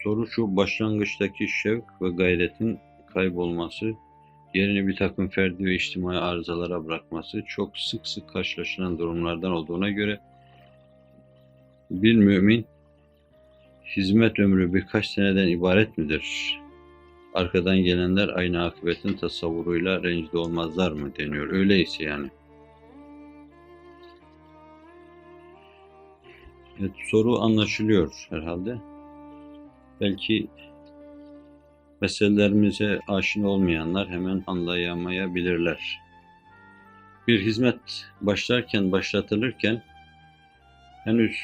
Soru şu: başlangıçtaki şevk ve gayretin kaybolması, yerini bir takım ferdi ve içtimai arızalara bırakması çok sık sık karşılaşılan durumlardan olduğuna göre bir mümin hizmet ömrü birkaç seneden ibaret midir? Arkadan gelenler aynı akıbetin tasavvuruyla rencide olmazlar mı deniyor. Öyleyse yani. Evet, soru anlaşılıyor herhalde. Belki meselelerimize aşina olmayanlar hemen anlayamayabilirler. Bir hizmet başlatılırken henüz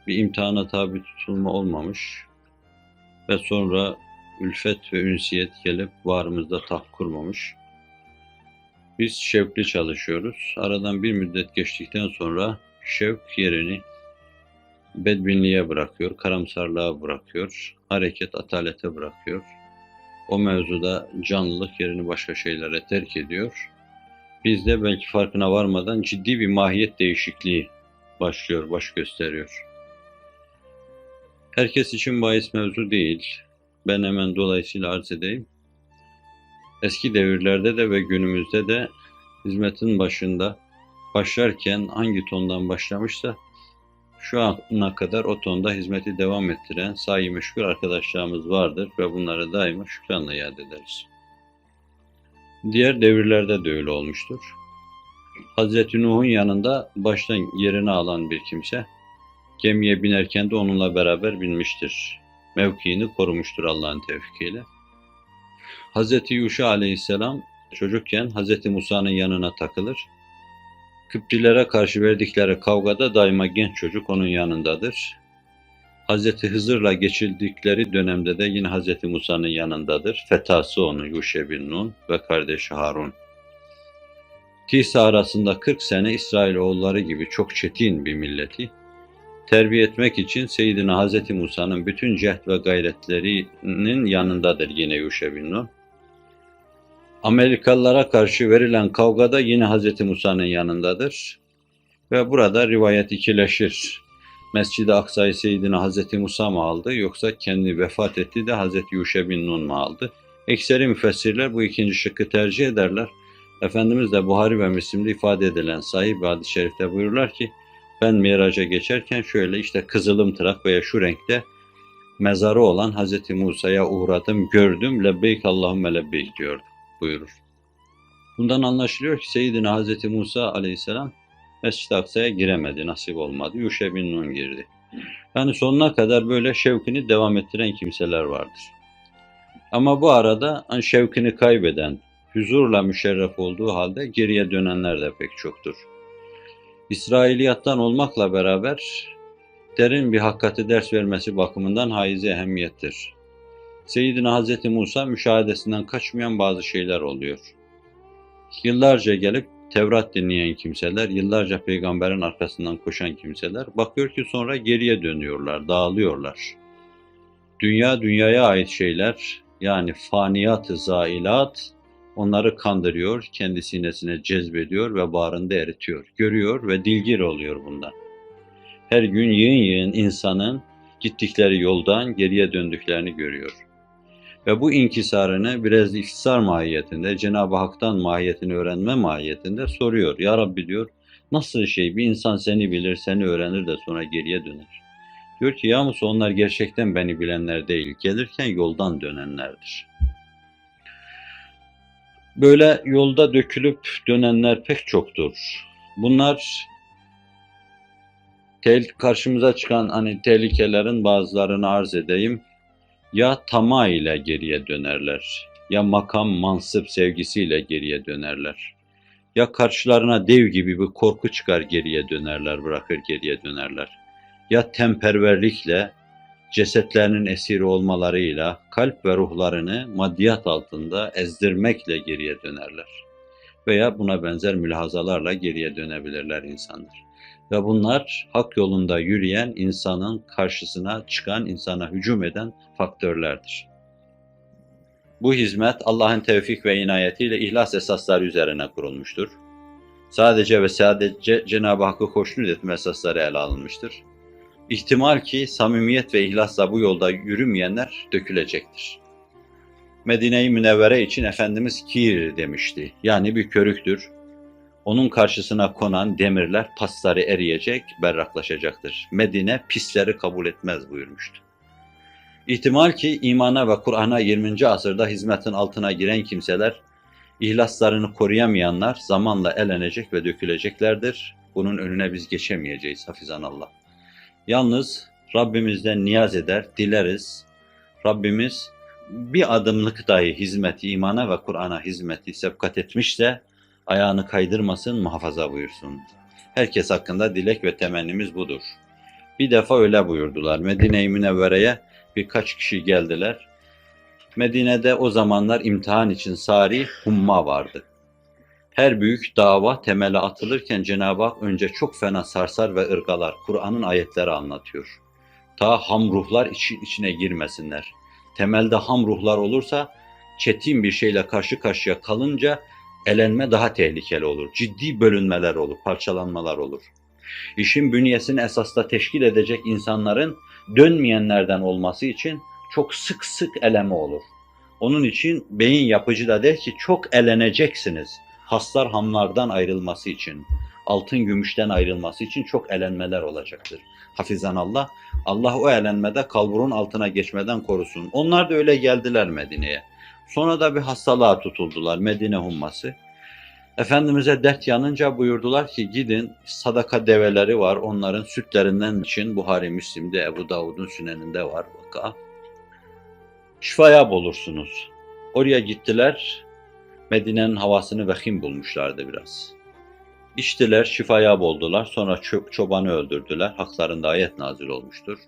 bir imtihana tabi tutulma olmamış ve sonra ülfet ve ünsiyet gelip varımızda taht kurmamış. Biz şevkli çalışıyoruz. Aradan bir müddet geçtikten sonra şevk yerini bedbinliğe bırakıyor, karamsarlığa bırakıyor, hareket atalete bırakıyor. O mevzuda canlılık yerini başka şeylere terk ediyor. Biz de belki farkına varmadan ciddi bir mahiyet değişikliği baş gösteriyor. Herkes için bahis mevzu değil. Ben hemen dolayısıyla arz edeyim. Eski devirlerde de ve günümüzde de hizmetin başlarken hangi tondan başlamışsa şu ana kadar o tonda hizmeti devam ettiren sahi meşgul arkadaşlarımız vardır ve bunları daima şükranla yad ederiz. Diğer devirlerde de öyle olmuştur. Hazreti Nuh'un yanında baştan yerini alan bir kimse, gemiye binerken de onunla beraber binmiştir. Mevkiini korumuştur Allah'ın tevfikiyle. Hazreti Yuşa aleyhisselam çocukken Hazreti Musa'nın yanına takılır. Kıptilere karşı verdikleri kavgada daima genç çocuk onun yanındadır. Hazreti Hızır'la geçildikleri dönemde de yine Hazreti Musa'nın yanındadır. Fetası onu Yuşa bin Nun ve kardeşi Harun. Tisa arasında 40 sene İsrailoğulları gibi çok çetin bir milleti terbiye etmek için Seyyidina Hazreti Musa'nın bütün cehd ve gayretlerinin yanındadır yine Yuşa bin Nun. Amerikalılara karşı verilen kavgada yine Hazreti Musa'nın yanındadır. Ve burada rivayet ikileşir. Mescid-i Aksa'yı Seyyidina Hazreti Musa mı aldı yoksa kendi vefat etti de Hazreti Yuşa bin Nun mu aldı? Ekseri müfessirler bu ikinci şıkkı tercih ederler. Efendimiz de Buhari ve Müslim'de ifade edilen sahih bir hadis-i şerifte buyururlar ki ben Miraç'a geçerken şöyle işte kızılımtırak veya şu renkte mezarı olan Hazreti Musa'ya uğradım, gördüm, lebbeyk Allahümme lebbeyk diyordu buyurur. Bundan anlaşılıyor ki Seyyidina Hazreti Musa aleyhisselam Mescid-i Aksa'ya giremedi, nasip olmadı. Yuşa bin Nun girdi. Yani sonuna kadar böyle şevkini devam ettiren kimseler vardır. Ama bu arada şevkini kaybeden, huzurla müşerref olduğu halde geriye dönenler de pek çoktur. İsrailiyattan olmakla beraber derin bir hakikati ders vermesi bakımından haiz-i ehemmiyettir. Seyyidina Hazreti Musa müşahedesinden kaçmayan bazı şeyler oluyor. Yıllarca gelip Tevrat dinleyen kimseler, yıllarca peygamberin arkasından koşan kimseler bakıyor ki sonra geriye dönüyorlar, dağılıyorlar. Dünyaya ait şeyler yani faniyat-ı zailat onları kandırıyor, kendi sinesine cezbediyor ve bağrında eritiyor. Görüyor ve dilgir oluyor bundan. Her gün yığın insanın gittikleri yoldan geriye döndüklerini görüyor. Ve bu inkisarını biraz iftisar mahiyetinde, Cenab-ı Hak'tan mahiyetini öğrenme mahiyetinde soruyor. Ya Rabbi diyor, nasıl bir insan seni bilir, seni öğrenir de sonra geriye döner. Diyor ki ya Musa onlar gerçekten beni bilenler değil, gelirken yoldan dönenlerdir. Böyle yolda dökülüp dönenler pek çoktur. Bunlar karşımıza çıkan tehlikelerin bazılarını arz edeyim. Ya tamah ile geriye dönerler, ya makam mansıp sevgisiyle geriye dönerler. Ya karşılarına dev gibi bir korku çıkar geriye dönerler, bırakır geriye dönerler. Ya temperverlikle, cesetlerinin esiri olmalarıyla, kalp ve ruhlarını maddiyat altında ezdirmekle geriye dönerler. Veya buna benzer mülahazalarla geriye dönebilirler insanlar. Ve bunlar hak yolunda yürüyen insanın karşısına çıkan, insana hücum eden faktörlerdir. Bu hizmet Allah'ın tevfik ve inayetiyle ihlas esasları üzerine kurulmuştur. Sadece ve sadece Cenab-ı Hakk'ı hoşnut etme esasları ele alınmıştır. İhtimal ki samimiyet ve ihlasla bu yolda yürümeyenler dökülecektir. Medine-i Münevvere için Efendimiz kir demişti. Yani bir körüktür. Onun karşısına konan demirler, pasları eriyecek, berraklaşacaktır. Medine pisleri kabul etmez buyurmuştu. İhtimal ki imana ve Kur'an'a 20. asırda hizmetin altına giren kimseler, ihlaslarını koruyamayanlar zamanla elenecek ve döküleceklerdir. Bunun önüne biz geçemeyeceğiz hafizanallah. Yalnız Rabbimizden niyaz eder, dileriz. Rabbimiz bir adımlık dahi hizmeti, imana ve Kur'an'a hizmeti sebkat etmişse ayağını kaydırmasın, muhafaza buyursun. Herkes hakkında dilek ve temennimiz budur. Bir defa öyle buyurdular. Medine-i Münevvere'ye birkaç kişi geldiler. Medine'de o zamanlar imtihan için sari humma vardı. Her büyük dava temele atılırken Cenab-ı Hak önce çok fena sarsar ve ırgalar. Kur'an'ın ayetleri anlatıyor. Ta ham ruhlar içine girmesinler. Temelde ham ruhlar olursa çetin bir şeyle karşı karşıya kalınca elenme daha tehlikeli olur. Ciddi bölünmeler olur, parçalanmalar olur. İşin bünyesini esasda teşkil edecek insanların dönmeyenlerden olması için çok sık sık eleme olur. Onun için beyin yapıcı da der ki çok eleneceksiniz. Haslar hamlardan ayrılması için, altın gümüşten ayrılması için çok elenmeler olacaktır. Hafizanallah, Allah o elenmede kalburun altına geçmeden korusun. Onlar da öyle geldiler Medine'ye. Sonra da bir hastalığa tutuldular, Medine humması. Efendimiz'e dert yanınca buyurdular ki gidin, sadaka develeri var, onların sütlerinden için Buhari Müslim'de, Ebu Davud'un süneninde var vaka. Şifaya bulursunuz. Oraya gittiler, Medine'nin havasını vehim bulmuşlardı biraz. İçtiler, şifaya buldular, sonra çobanı öldürdüler, haklarında ayet nazil olmuştur.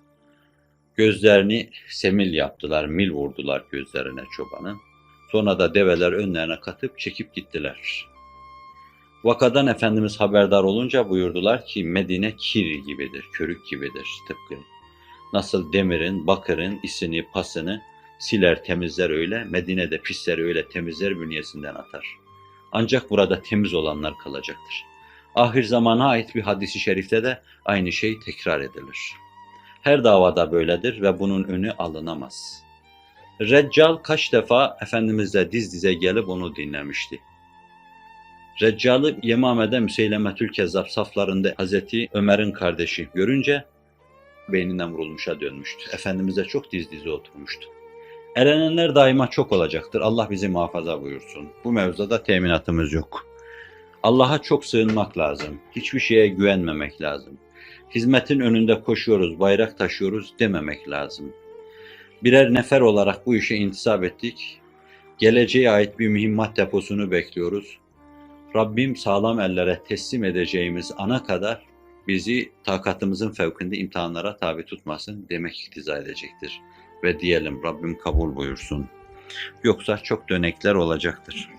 Gözlerini semil yaptılar, mil vurdular gözlerine çobanın. Sonra da develer önlerine katıp çekip gittiler. Vakadan Efendimiz haberdar olunca buyurdular ki Medine kir gibidir, körük gibidir tıpkı. Nasıl demirin, bakırın isini, pasını siler temizler öyle, Medine'de pisleri öyle temizler bünyesinden atar. Ancak burada temiz olanlar kalacaktır. Ahir zamana ait bir hadisi şerifte de aynı şey tekrar edilir. Her davada böyledir ve bunun önü alınamaz. Reccal kaç defa Efendimizle diz dize gelip onu dinlemişti. Reccal'ı Yemame'de Müseylemetül Kezzab saflarında Hazreti Ömer'in kardeşi görünce beyninden vurulmuşa dönmüştü. Efendimiz'e çok diz dize oturmuştu. Elenenler daima çok olacaktır. Allah bizi muhafaza buyursun. Bu mevzuda teminatımız yok. Allah'a çok sığınmak lazım. Hiçbir şeye güvenmemek lazım. Hizmetin önünde koşuyoruz, bayrak taşıyoruz dememek lazım. Birer nefer olarak bu işe intisap ettik. Geleceğe ait bir mühimmat deposunu bekliyoruz. Rabbim sağlam ellere teslim edeceğimiz ana kadar bizi takatımızın fevkinde imtihanlara tabi tutmasın demek iktiza edecektir. Ve diyelim Rabbim kabul buyursun. Yoksa çok dönekler olacaktır.